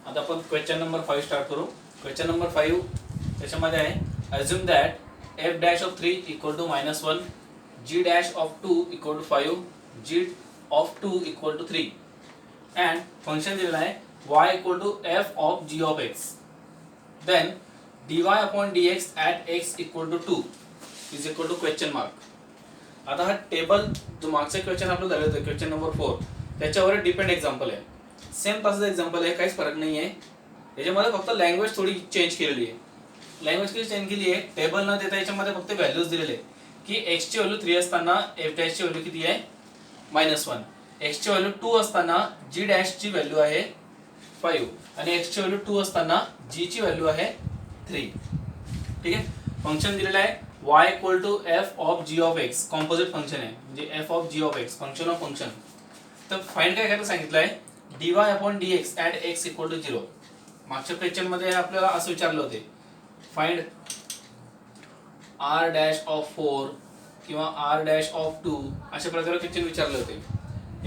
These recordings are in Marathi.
आता आपण क्वेश्चन नंबर 5 स्टार्ट करू. क्वेश्चन नंबर 5 त्याच्यामध्ये आहे, assume that f dash of 3 equal to -1, g dash of 2 equal to 5, g of 2 equal to 3 and function दिलेलं आहे y equal to f of g of x. Then dy upon dx at x equal to 2 is equal to question mark. आता हा टेबल जो मागचा क्वेश्चन आपलं झालं होतं क्वेश्चन नंबर 4 त्याच्यावर डिपेंड एक्झाम्पल आहे. सेम तसंच एक्झाम्पल आहे, काहीच फरक नाही आहे. याच्यामध्ये फक्त लँग्वेज थोडी चेंज केलेली आहे. लँग्वेज कशी चेंज केली आहे, टेबल न देता याच्यामध्ये फक्त व्हॅल्यूज दिलेले आहे की x ची व्हॅल्यू 3 असताना f डॅश ची व्हॅल्यू किती आहे -1, x ची व्हॅल्यू 2 असताना g डॅश ची व्हॅल्यू आहे 5 आणि x ची व्हॅल्यू 2 असताना g ची व्हॅल्यू आहे 3. ठीक आहे. फंक्शन दिलेलं आहे y equal to f of g of x, composite function आहे म्हणजे f of g of x, function of function. तर फाइंड काय करायला सांगितलं आहे, dy upon dx at x equal to 0. मागच्या क्वेश्चन मध्ये आपल्याला असं विचारलं होते, फाइंड r डॅश ऑफ 4 किंवा r डॅश ऑफ 2 अशा प्रकारे क्वेश्चन विचारले होते.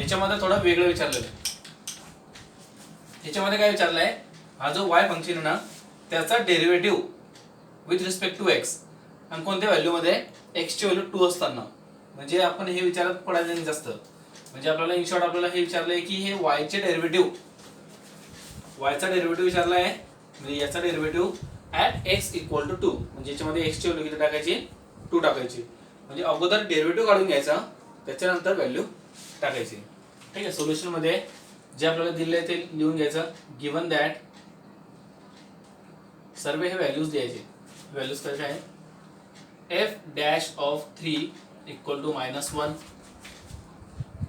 याच्यामध्ये थोडं वेगळं विचारलेलं आहे. याच्यामध्ये काय विचारलं आहे, हा जो y फंक्शन आहे ना त्याचा derivative with respect to x आणि कोणत्या व्हॅल्यू मध्ये, x ची व्हॅल्यू 2 असताना. म्हणजे आपण हे विचारत पडायचं नाही जास्त. म्हणजे आपल्याला इन शॉर्ट आपल्याला हे विचारलंय की हे y चे डेरिव्हेटिव्ह, y चा डेरिव्हेटिव्ह विचारला आहे म्हणजे याचा derivative at x equal to 2. म्हणजे याच्यामध्ये x ची व्हॅल्यू किती टाकायची, 2 टाकायची. म्हणजे अगोदर डेरिव्हेटिव्ह काढून घ्यायचा त्याच्यानंतर व्हॅल्यू टाकायची. ठीक आहे. सोल्युशन मध्ये जे आपल्याला दिले आहे ते लिहून घ्यायचं. गिवन दॅट सर्व हे व्हॅल्यूज द्यायचे. व्हॅल्यूज कशा आहे, f dash of 3 equal to -1,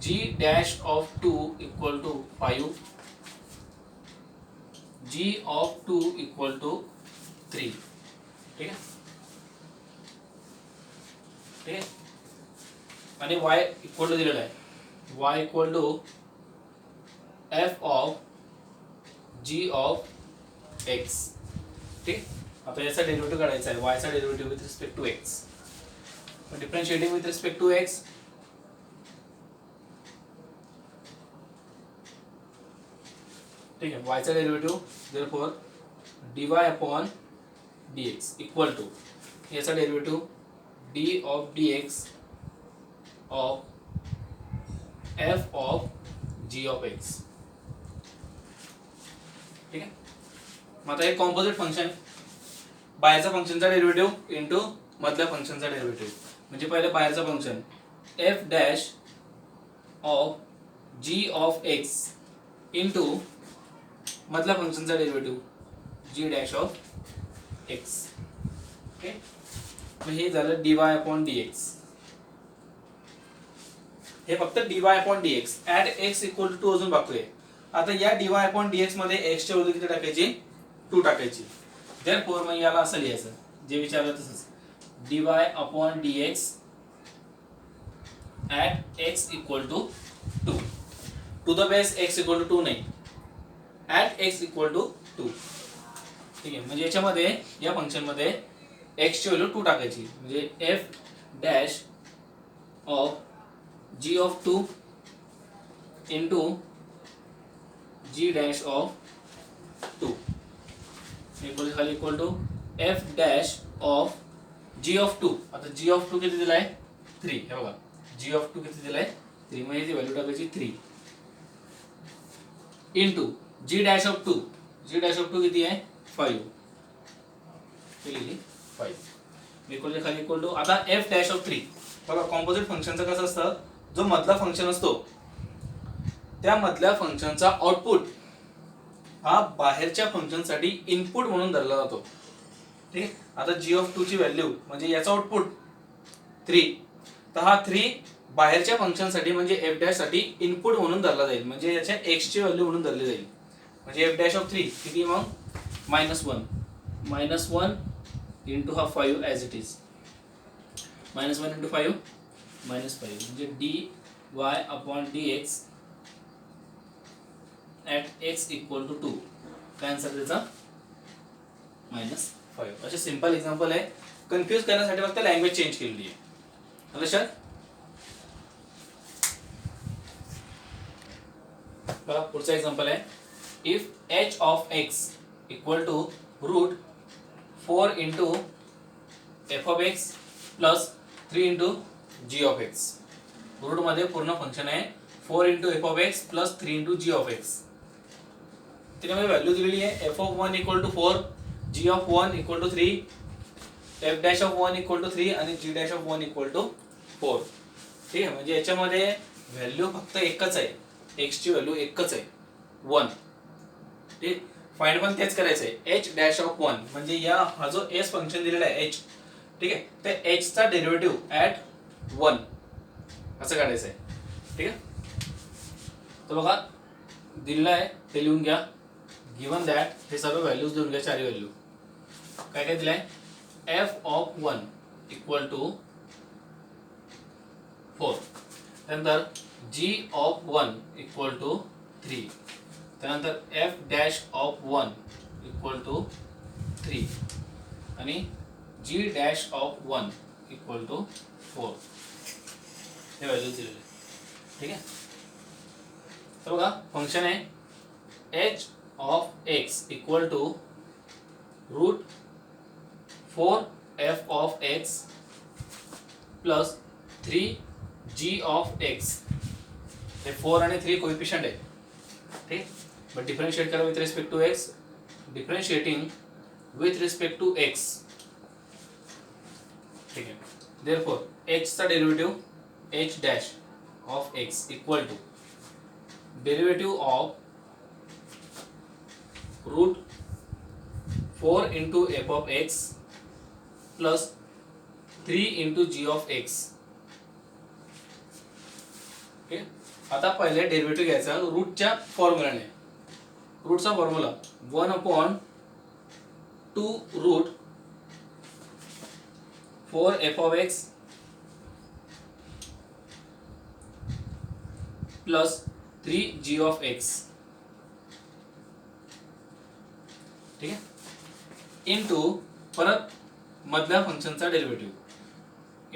g dash of 2 equal to 5, g of 2 equal to 3. ठीक आहे. ठीक आहे. आणि y इक्वल टू दिलेला आहे, y equal to f of g of x. ठीक. आता याचा डेरिव्हेटिव्ह काढायचा आहे, y चा derivative with respect to x. Differentiating with respect to x, ठीक आहे. y चा derivative therefore dy upon dx equal to याचा derivative d of dx of f of g of x. ठीक आहे. मग आता हे कॉम्पोजिट फंक्शन, बाहेरचा फंक्शनचा डेरिव्हेटिव्ह इनटू मधल्या फंक्शनचा डेरिव्हेटिव्ह. म्हणजे पहिले बाहेरचा function f dash of g of x into मधल्या फंक्शनचा derivative g dash of x. Okay. मग हे झालं dy अपॉन dx. हे फक्त dy upon dx at x equal to 2 अजून बाकी आहे. आता या dy अपॉन dx मध्ये x ची व्हॅल्यू किती टाकायची, 2 टाकायची. देयरफॉर मग याला असं लिहायचं जे विचारलं तसंच, dy upon dx at x equal to 2 to the base x equal to 2 नाही, ॲट x इक्वल टू 2. ठीक आहे. म्हणजे याच्यामध्ये या फंक्शन मध्ये x ची व्हॅल्यू 2 टाकायची. म्हणजे f dash of g of 2 into g dash of 2 equal to f dash of g of 2. आता g ऑफ 2 किती दिलाय, 3. हे बघा g ऑफ 2 किती दिलाय, 3. म्हणजे ती व्हॅल्यू टाकायची 3 into g dash of 2. g dash of 2 किती आहे, 5. केली 5 इक्वल टू आता f डॅश ऑफ 3. बघा कॉम्पोजिट फंक्शनचं कसं असतं, जो मधला फंक्शन असतो त्या मधल्या फंक्शनचा आउटपुट हा बाहेरच्या फंक्शनसाठी इनपुट म्हणून धरला जातो. ठीक आहे. आता g ऑफ 2 ची व्हॅल्यू म्हणजे याचा आउटपुट 3, तर हा 3 बाहेरच्या फंक्शनसाठी म्हणजे f डॅश साठी इनपुट म्हणून धरला जाईल. म्हणजे याच्या x ची व्हॅल्यू म्हणून धरली जाईल. म्हणजे f डॅश ऑफ 3 किती मग -1 इनटू हा 5 ॲज इट इज, -1 इनटू 5 -5. म्हणजे dy upon dx at x equal to 2. काय आन्सर त्याचा -5. असे सिंपल एक्झाम्पल आहे. कन्फ्यूज करण्यासाठी फक्त लँग्वेज चेंज केलेली आहे. लक्षात. बघा पुढचा एक्झाम्पल आहे, if h of x equal to root 4 into f of x plus 3 into g of x. रूटमध्ये पूर्ण फंक्शन आहे 4 into f of x plus 3 into g of x. त्याच्यामध्ये व्हॅल्यू दिलेली आहे f of 1 equal to 4, g of 1 equal to 3, f dash of 1 equal to 3 आणि g dash of 1 equal to 4. ठीक आहे, म्हणजे याच्यामध्ये व्हॅल्यू फक्त एकच आहे, एक्स ची व्हॅल्यू एकच आहे 1. ठीक, फाइंड पण तेच करायचं आहे एच डॅश ऑफ 1, म्हणजे या हा जो एस फंक्शन दिलेला आहे एच, ठीक आहे, त्या एच चा डेरिव्हेटिव्ह ऍट 1 असं काढायचं आहे. ठीक आहे, तर बघा दिलेलं आहे ते लिहून घ्या. गिवन दॅट हे सर्व व्हॅल्यूज लिहून घ्या, चारही व्हॅल्यू. काय काय दिलंय, एफ ऑफ 1 इक्वल टू 4, त्यानंतर जी ऑफ 1 इक्वल टू 3, त्यानंतर f dash of 1 equal to 3 आणि g dash of 1 equal to 4. हे व्हॅल्यूज दिलेले. ठीक आहे, तर बघा फंक्शन आहे h of x equal to root 4 f of x plus 3 g of x. हे 4 आणि 3 कोएफिशिएंट आहे. ठीक, बट डिफरेंशिएट करा with respect to x. Differentiating with respect to x. ठीक आहे, देयरफॉर एक्स चा derivative h dash of x equal to derivative of root 4 into f of x plus 3 into g of x. Okay, आता पहिले डेरिव्हेटिव्ह घ्यायचा रूटच्या फॉर्म्युलाने. रूटचा formula 1/2 root 4 f of x plus 3 g of x. ठीक आहे, इंटू परत मधल्या फंक्शनचा derivative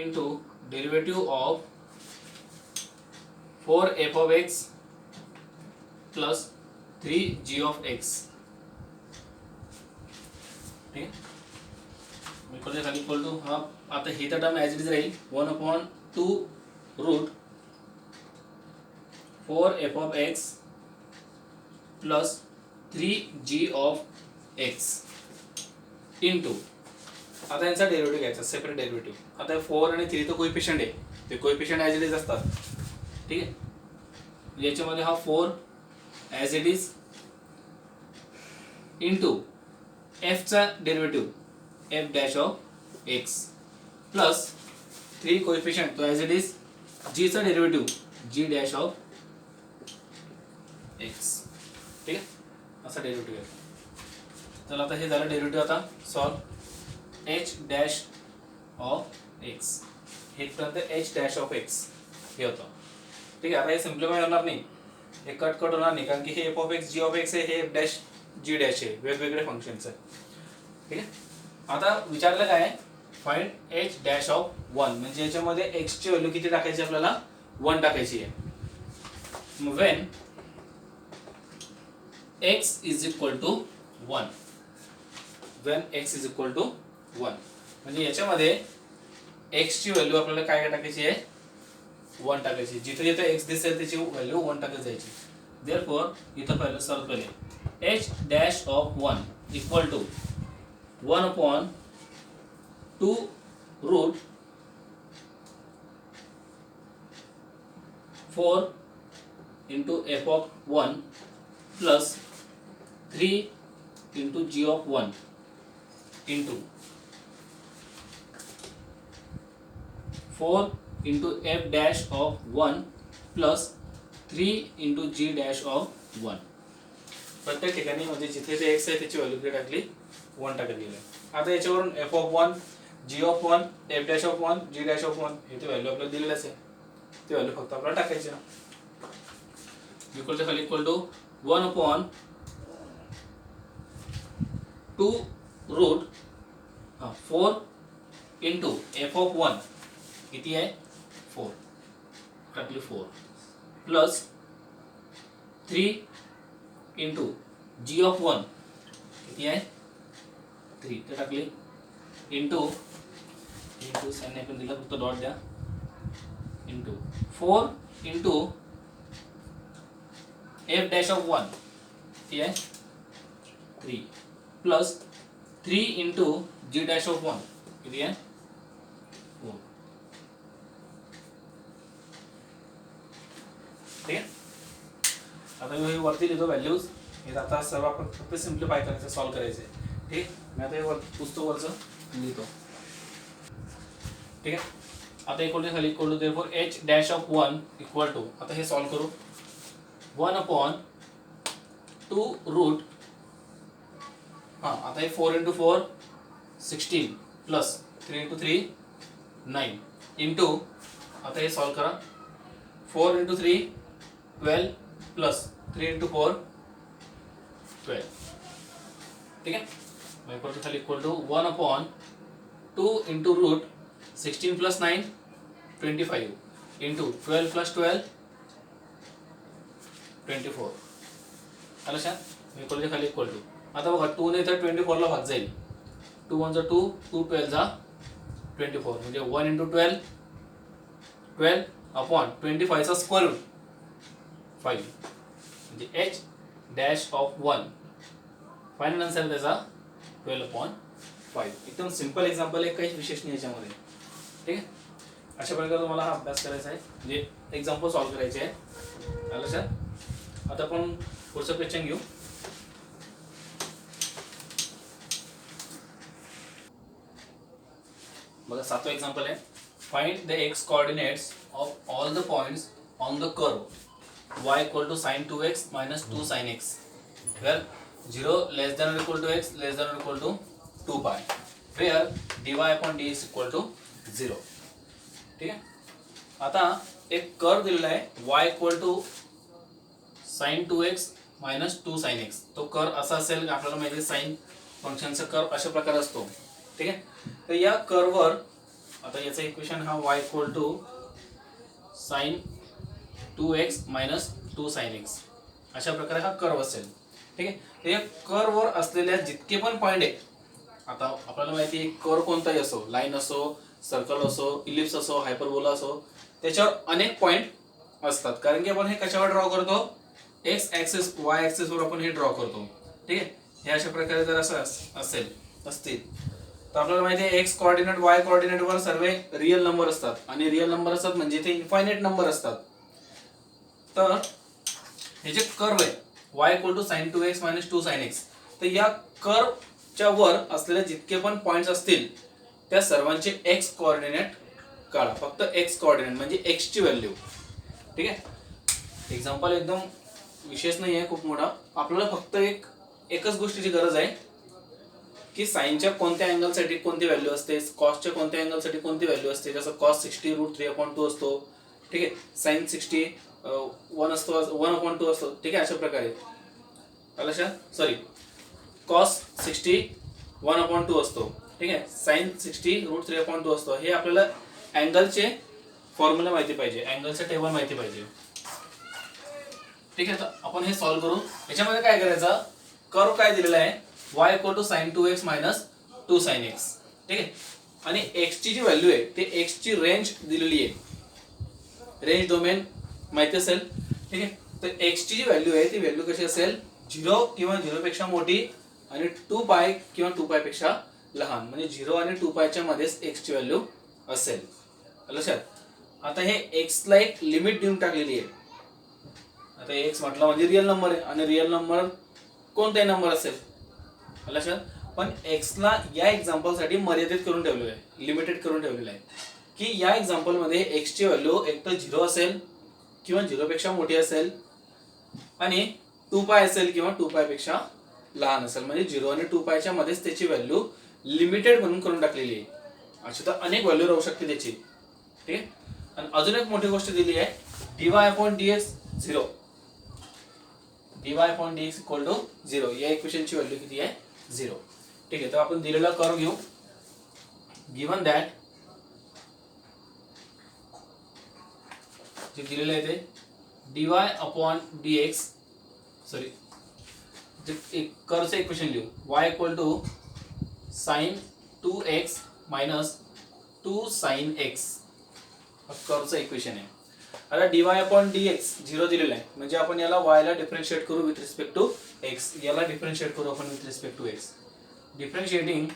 into derivative of 4 f of x plus 3 g of x. ठीक आहे, इक्वल खाली इक्वल टू हा आता ही तर टर्म ॲज इट इज राहील 1/2 root 4 f of x plus 3 g of x into आता यांचा डेरिव्हेटिव्ह घ्यायचा सेपरेट डेरिव्हेटिव्ह. आता 4 आणि 3 तर कोएफिशिएंट आहे, ते कोएफिशिएंट ॲज इट इज असतात. ठीक आहे, याच्यामध्ये हा 4 as it is into f चा derivative f dash of x plus 3 coefficient तो ॲज इट इज जी चा derivative g dash of x. ठीक आहे, असा डेरिव्हेटिव्ह आहे. चला आता हे झालं डेरिव्हेटिव्ह. आता solve H dash of x हे पर्यंत एच डॅश ऑफ एक्स हे होतं. ठीक आहे, आता हे सिम्प्लिफाय होणार नाही, हे कट होणार नाही, कारण की हे f of x g of x आहे, हे एफ डॅश जी डॅश आहे, वेगवेगळे फंक्शन्स आहे. ठीक आहे, आता विचारलं काय फाइंड एच डॅश ऑफ 1, म्हणजे याच्यामध्ये एक्स ची व्हॅल्यू किती टाकायची, आपल्याला 1 टाकायची आहे. When x is equal to 1, when x is equal to 1, म्हणजे याच्यामध्ये x ची व्हॅल्यू आपल्याला काय टाकायची आहे 1 टाकायची. जिथे जिथे x दिसेल त्याची व्हॅल्यू 1 टाकत जायची. देयरफॉर इथं पहिलं सॉल्व केले h dash of 1 equal to 1/2 root 4 into f of 1 plus 3 into g of 1 into 4 into f dash of 1 plus 3 into g dash of 1. प्रत्येक ठिकाणी म्हणजे जिथे जे एक्स आहे त्याची व्हॅल्यू टाकली 1 टाकली आहे. आता याच्यावरून f of 1 g of 1 f dash of 1 g dash of 1 हे ते व्हॅल्यू आपल्याला दिलेलंच आहे, ते व्हॅल्यू फक्त आपल्याला टाकायची आहे. इक्वलच्या खाली equal to 1/2 root 4 into f of 1 किती आहे 4 टाकली 4 प्लस 3 इंटू जी ऑफ 1 किती आहे 3 ते टाकली इंटू साइन नाही पण दिला फक्त डॉट द्या into 4 into f dash of 1 किती आहे 3 plus 3 into g dash of 1 किती आहे 4 ठीक आहे. आता मी वरती लिहितो व्हॅल्यूज हे आता सर्व आपण फक्त सिम्प्लिफाय करायचं सॉल्व करायचे ठीक. मी आता हे पुस्तक वरचं लिहितो ठीक आहे. आता equal to therefore h dash of 1 equal to आता हे सॉल्व करू 1/2 रूट आता हे 4 इंटू 4 16 प्लस 3 इंटू 3 9 इंटू आता हे सॉल्व करा 4 इंटू 3 12 प्लस 3 इंटू 4 12 ठीक आहे. Equal to 1/2 into root 16 plus 9 25 into 12 plus 12 24 आलं छान. इक्वलच्या खाली इक्वल टू आता बघा 2 ने तर 24 ला भाग जाईल 2 1 2 2 12 जा 24 म्हणजे 1 इंटू 12 अपॉन 25 चा स्क्वेअर रूट 5 म्हणजे H dash of 1 final answer त्याचा 12/5. एकदम सिंपल एक्झाम्पल आहे काहीच विशेष नाही याच्यामध्ये ठीक आहे. अशा प्रकारे तुम्हाला हा अभ्यास करायचा आहे म्हणजे एक्झाम्पल सॉल्व करायचे आहे आलं सर. आता आपण पुढचं क्वेश्चन घेऊ. बघा 7वां एक्झाम्पल आहे find the x coordinates of all the points on the curve y equal to sin 2x minus 2 sin x where 0 less than or equal to x less than or equal to 2 pi where dy upon dx equal to 0 ठीक आहे. आता एक कर्व दिलेला आहे y equal to sin 2x minus 2 sin x तो कर्व असा असेल आपल्याला माहिती आहे साइन फंक्शनचा कर्व अशा प्रकारे असतो ठीक आहे. तर या कर्ववर आता याचं इक्वेशन हा y equal to sin 2x minus 2 sin x अशा प्रकारे हा कर्व असेल ठीक आहे. तर या कर्ववर असलेल्या जितके पण पॉइंट आहेत आता आपल्याला माहिती आहे कर्व कोणताही असो लाईन असो सर्कल असो इलिप्स असो हायपरबोला असो त्याच्यावर अनेक पॉइंट असतात कारण की आपण हे कशावर ड्रॉ करतो एक्स ऍक्सिस वाय ऍक्सिस वर आपण हे ड्रॉ करतो ठीक आहे. हे अशा प्रकारे जर असं असतील तर आपल्याला माहिती आहे एक्स कोऑर्डिनेट वाय कोऑर्डिनेट वर सर्व रिअल नंबर असतात आणि रिअल नंबर असतात म्हणजे ते इन्फायनाइट नंबर असतात. तर हे जे कर्व आहे y equal to sin 2x minus 2 sin x तर या कर्वच्या वर असलेले जितके पण पॉइंट्स असतील त्या सर्वांचे x कोऑर्डिनेट काढा फक्त x कोऑर्डिनेट म्हणजे x ची व्हॅल्यू ठीक आहे. एक्झाम्पल एकदम विशेष नाही आहे खूप मोठा आपल्याला फक्त एकच गोष्टीची गरज आहे की साइनच्या कोणत्या अँगलसाठी कोणती व्हॅल्यू असते कॉसच्या कोणत्या अँगलसाठी कोणती व्हॅल्यू असते जसं cos 60 √3/2 असतो ठीक आहे. sin 60 1 असतो 1/2 असतो ठीक आहे. अशा प्रकारे सॉरी cos 60 1/2 असतो ठीक आहे. sin 60 √3/2 असतो. हे आपल्याला अँगलचे फॉर्म्युला माहिती पाहिजे अँगलचे टेबल माहिती पाहिजे ठीक आहे. तर आपण हे सॉल्व करू. याच्यामध्ये काय करायचं कर्व काय दिलेला आहे y equal to sin 2x minus 2 sin x ठीक आहे. आणि x ची जी व्हॅल्यू आहे ते x ची रेंज दिलेली आहे रेंज डोमेन माहिती असेल ठीक आहे. तर x ची जी व्हॅल्यू आहे ती व्हॅल्यू कशी असेल 0 किंवा 0 पेक्षा मोठी आणि 2 पाय किंवा 2 पाय पेक्षा लहान म्हणजे 0 आणि 2 पायच्या मध्येच x ची व्हॅल्यू असेल लक्षात. आता हे x ला एक लिमिट देऊन टाकलेली आहे. आता x म्हटलं म्हणजे रिअल नंबर आहे आणि रिअल नंबर कोणताही नंबर असेल लक्षात. पण x ला या एक्झाम्पल साठी मर्यादित करून ठेवलेलं आहे लिमिटेड करून ठेवलेलं आहे की या एक्झाम्पल मध्ये x ची व्हॅल्यू एक तर 0 असेल किंवा 0 पेक्षा मोठी असेल आणि 2 पाय असेल किंवा 2 पाय पेक्षा लहान असेल म्हणजे 0 आणि 2 पायच्या मध्येच त्याची व्हॅल्यू लिमिटेड म्हणून करून टाकलेली आहे. अशी तर अनेक व्हॅल्यू राहू शकते त्याची ठीक आहे. आणि अजून एक मोठी गोष्ट दिली आहे dy/dx 0 dy/dx इक्वल टू 0 या इक्वेशनची व्हॅल्यू किती आहे 0 ठीक आहे. तर आपण दिलेला कर्व घेऊ गिवन दॅट जे दिलेलं आहे ते dy/dx सॉरी एक कर्वचं इक्वेशन लिहू y equal to sine 2x minus 2 sine x कर्वचं इक्वेशन आहे. आता dy अपॉन dx 0 दिलेलं आहे म्हणजे आपण याला y ला डिफरन्शिएट करू विथ रिस्पेक्ट टू x. याला डिफरन्शिएट करू आपण with respect to x. Differentiating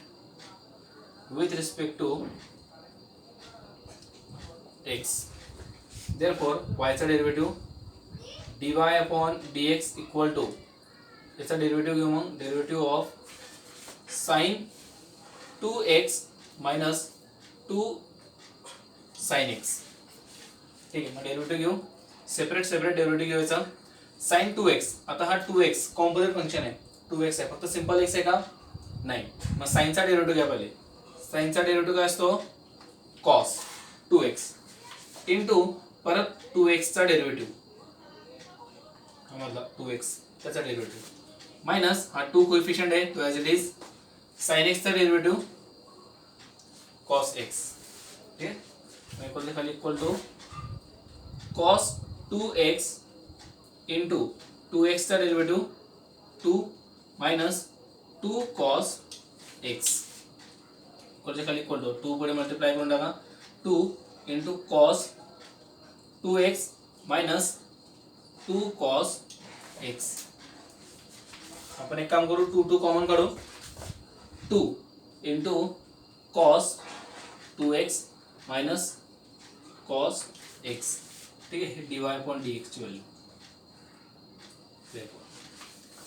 with respect to x. Therefore y चा derivative dy upon dx equal to याचा डेरिव्हेटिव्ह घेऊ मग derivative of sin 2x minus 2 sin x. ठीक आहे, मग डेरिव्हेटिव्ह घेऊ सेपरेट डेरिव्हेटिव्ह घ्यायचा sin 2x. आता हा 2x कॉम्पोजिट फंक्शन आहे 2x आहे फक्त सिंपल x आहे का नाही. मग sin चा डेरिव्हेटिव्ह घ्या पहिले. sin चा डेरिव्हेटिव्ह काय असतो cos 2x इनटू परत 2x चा डेरिव्हेटिव्ह मतलब 2x त्याचा डेरिव्हेटिव्ह मायनस हा 2 कोएफिशिएंट आहे तो as it is sin x चा डेरिव्हेटिव्ह cos x. ठीक आहे, मग इक्वल खाली equal to cos 2x into 2x चा डेरिव्हेटिव्ह 2 मायनस 2 cos x खाली इक्वल टू 2 पुढे मल्टिप्लाय करून टाका 2 into cos 2x minus 2 cos x. आपण एक काम करू 2 कॉमन काढू 2 into cos 2x minus cos x. ठीक आहे, dy अपॉन dx ची व्हॅल्यू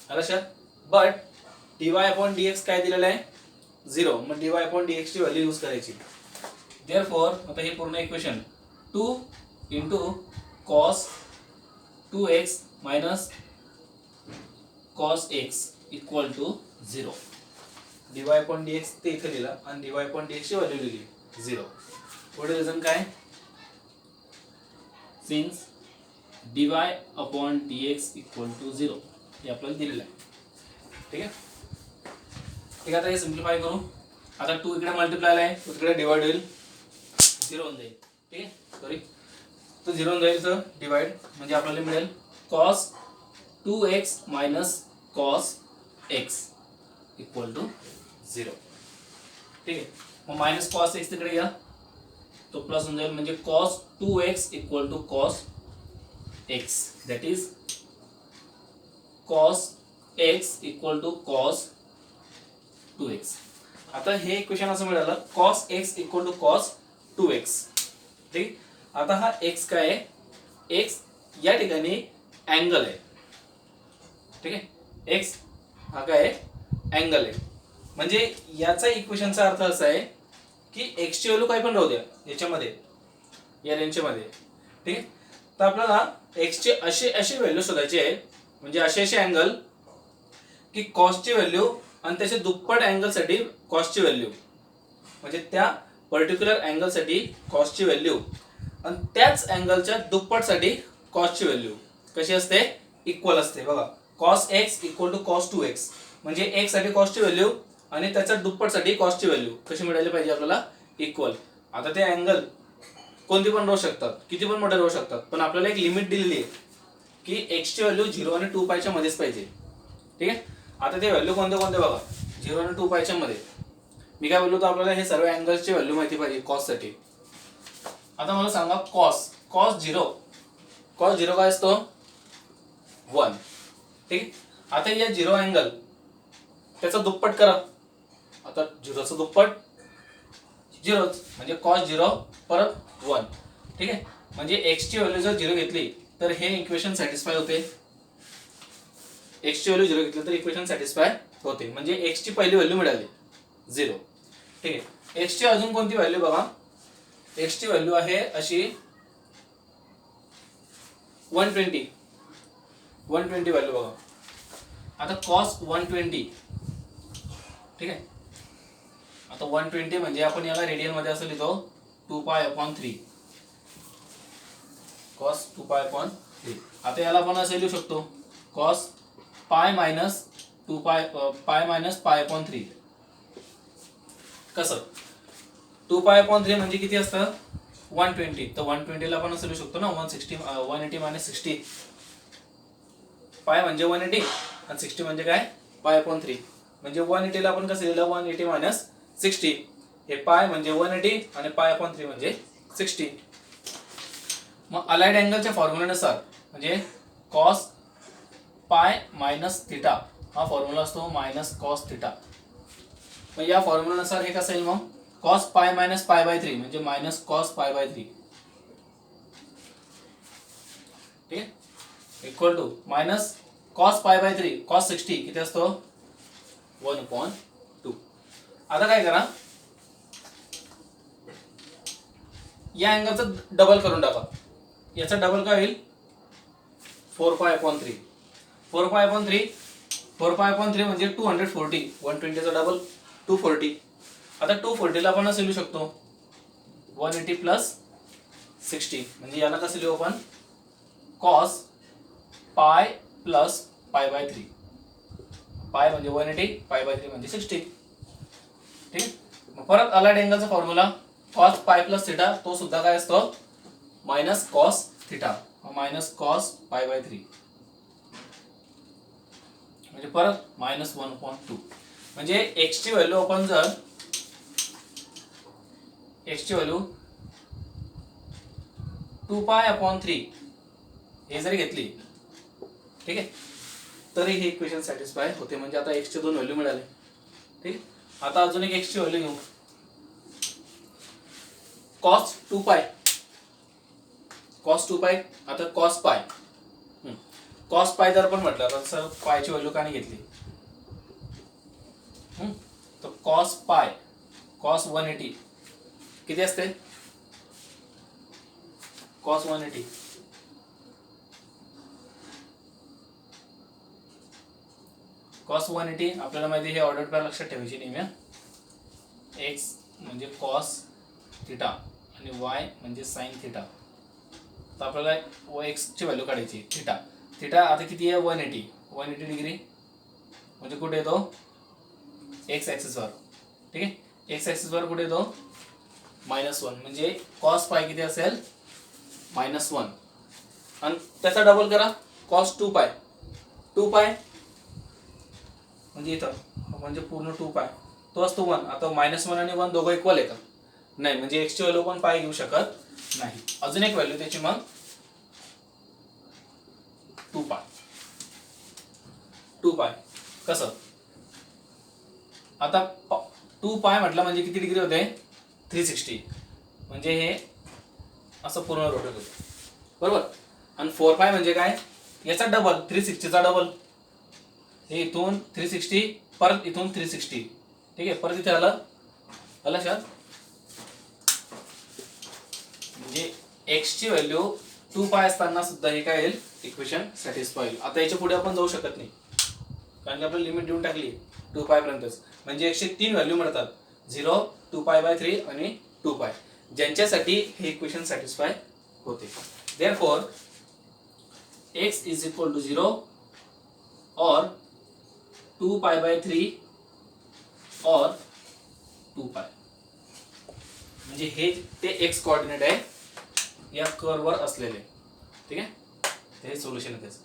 आला लक्षात. बट dy अपॉन dx काय दिलेलं आहे 0. मग dy अपॉन dx ची व्हॅल्यू यूज करायची. देअरफॉर आता हे पूर्ण equation 2 into cos 2x minus cos x equal to 0. dy upon dx ते इथे लिहिलं आणि dy अपॉन dx ची व्हॅल्यू लिहिली 0. पुढे रिझन काय since dy upon dx equal to 0 हे आपल्याला दिलेलं आहे. ठीक आहे, ठीक आहे, आता हे सिम्प्लिफाय करू. आता 2 इकडे मल्टिप्लाय आहे तो तिकडे डिवाइड होईल 0 होऊन जाईल. ठीक आहे, सॉरी तो 0 होऊन जाईल तर डिवाइड म्हणजे आपल्याला मिळेल cos 2x minus cos x equal to 0. ठीक आहे, मग मायनस cos x तिकडे या तो प्लस होऊन जाईल म्हणजे cos 2x equal to cos x that is cos x equal to cos 2x. आता हे इक्वेशन असं मिळालं cos x equal to cos 2x. ठीक, आता हा x काय आहे x या ठिकाणी अँगल आहे. ठीक आहे, x हा काय आहे अँगल आहे म्हणजे याचा इक्वेशनचा अर्थ असा आहे की x ची व्हॅल्यू काय पण राहू द्या याच्यामध्ये या रेंजच्या मध्ये. ठीक आहे, तर आपल्याला x चे असे व्हॅल्यू शोधायचे आहे म्हणजे असे अँगल की cos ची व्हॅल्यू आणि त्याच्या दुप्पट अँगल साठी cos ची व्हॅल्यू म्हणजे त्या पर्टिक्युलर अँगल साठी cos ची व्हॅल्यू आणि त्याच अँगलच्या दुप्पट साठी cos ची व्हॅल्यू कशी असते इक्वल असते. बघा cos x equal to cos 2x म्हणजे x साठी cos ची व्हॅल्यू आणि त्याच्या दुप्पट साठी cos ची व्हॅल्यू कशी मिळाली पाहिजे आपल्याला इक्वल. आता ते अँगल कोणती पण राहू शकतात किती पण मोठे राहू शकतात पण आपल्याला एक लिमिट दिलेली आहे की x ची व्हॅल्यू 0 आणि 2 पायच्या मध्येच पाहिजे. ठीक आहे, आता ते व्हॅल्यू कोणते बघा 0 आणि 2 पायच्या मध्ये. मी काय बोललो तर आपल्याला हे सर्व अँगल्सची व्हॅल्यू माहिती पाहिजे कॉस साठी. आता मला सांगा कॉस 0 काय असतो 1. ठीक, आता या 0 अँगल त्याचा दुप्पट करा. आता 0चं दुप्पट 0च म्हणजे cos 0 परत 1. ठीक आहे, म्हणजे x ची व्हॅल्यू जर 0 घेतली तर हे इक्वेशन सॅटिस्फाय होते. x ची व्हॅल्यू 0 घेतली तर इक्वेशन सॅटिस्फाय होते म्हणजे x ची पहिली व्हॅल्यू मिळाली 0. ठीक आहे, x ची अजून कोणती व्हॅल्यू बघा. x ची व्हॅल्यू आहे अशी 120 व्हॅल्यू बघा. आता cos 120. ठीक आहे, आता 120 म्हणजे आपण याला रेडियन मध्ये असं लिहितो 2π/3 cos 2π/3. आता याला आपण असं लिहू शकतो cos π मायनस 2π/3. कसं 2π/3 म्हणजे किती असतं 120. तर 120 ला आपण असं लिहू शकतो ना 180 - 60 पाय म्हणजे 180 आणि 60 म्हणजे काय पाय अपॉन 3. म्हणजे 180 ला आपण कसं लिहिलं 180 मायनस 60. हे पाय म्हणजे 180 आणि पाय अपॉन 3 म्हणजे 60. मग अलाइड अँगलच्या फॉर्म्युल्यानुसार म्हणजे कॉस पाय मायनस थिटा हा फॉर्म्युला असतो मायनस कॉस थिटा. मग या फॉर्म्युल्यानुसार हे कसं येईल मग cos pi minus pi by 3 म्हणजे मायनस कॉस पाय बाय 3. ठीक आहे equal to minus cos pi by 3 cos 60 किती असतो 1/2. आता काय करा या अँगलचं डबल करून टाका. याचा डबल काय होईल 4 pi upon 3. 4 pi upon 3 4 pi upon 3 म्हणजे 240. 120 चा डबल 240. आता 240 ला आपण असं लिहू शकतो 180 प्लस 60 म्हणजे याला कसं लिहू आपण कॉस पाय प्लस पाय बाय 3. पाय म्हणजे 180 पाय बाय 3 म्हणजे 60. ठीक. मग परत अलाइड अँगलचा formula cos pi plus theta तो सुद्धा काय असतो minus cos theta minus cos pi by 3 म्हणजे परत मायनस 1/2. म्हणजे एक्स ची व्हॅल्यू आपण जर एक्स ची व्हॅल्यू 2 पाय अपॉन 3 हे जरी घेतली ठीक आहे तरी हे इक्वेशन सॅटिस्फाय होते. म्हणजे आता एक्स चे दोन व्हॅल्यू मिळाले. ठीक. आता अजून एक एक्स ची व्हॅल्यू घेऊ कॉस 2 पाय आता कॉस पाय कॉस पाय जर आपण म्हटलं तर पायची व्हॅल्यू का नाही घेतली तर कॉस पाय कॉस 180 किती असते कॉस 180 कॉस 180 आपल्याला माहिती हे ऑर्डर पेअर लक्षात ठेवायची नेहमी. एक्स म्हणजे कॉस थिटा आणि वाय म्हणजे साइन थिटा. तर आपल्याला एक्स ची व्हॅल्यू काढायची थिटा. थिटा आता किती आहे 180 डिग्री म्हणजे कुठे येतो एक्स ऍक्सिस वर. ठीक आहे एक्स ऍक्सिस वर कुठे येतो -1 म्हणजे कॉस पाय किती असेल -1 आणि त्याचा डबल करा कॉस 2 पाय म्हणजे इथं म्हणजे पूर्ण 2 पाय तो असतो 1. आता -1 आणि 1 दोघं इक्वल आहे का नाही म्हणजे एक्स ची व्हॅल्यू पण पाय घेऊ शकत नाही. अजून एक व्हॅल्यू त्याची मग 2 पाय कसं आता 2 पाय म्हटलं म्हणजे किती डिग्री होते 360 म्हणजे हे असं पूर्ण रोटेट होतं बरोबर. आणि 4 पाय म्हणजे काय याचा डबल 360 चा डबल हे इथून 360 परत इथून 360. ठीक आहे परत इथे आलं लक्षात म्हणजे एक्स ची व्हॅल्यू 2 पाय असताना सुद्धा हे काय येईल इक्वेशन सॅटिस्फाय होईल. आता याच्या पुढे आपण जाऊ शकत नाही कारण की आपल्याला लिमिट देऊन टाकली 2 पाय पर्यंतच. म्हणजे एकशे 3 व्हॅल्यू मिळतात 0 2 पाय बाय 3 आणि 2 पाय ज्यांच्यासाठी हे इक्वेशन सॅटिस्फाय होते. Therefore x is equal to 0 और 2 पाय बाय 3 और 2 पाय म्हणजे हे ते x कोऑर्डिनेट आहे या कर्व वर असलेले. ठीक आहे हे सोल्युशन आहे त्याचं.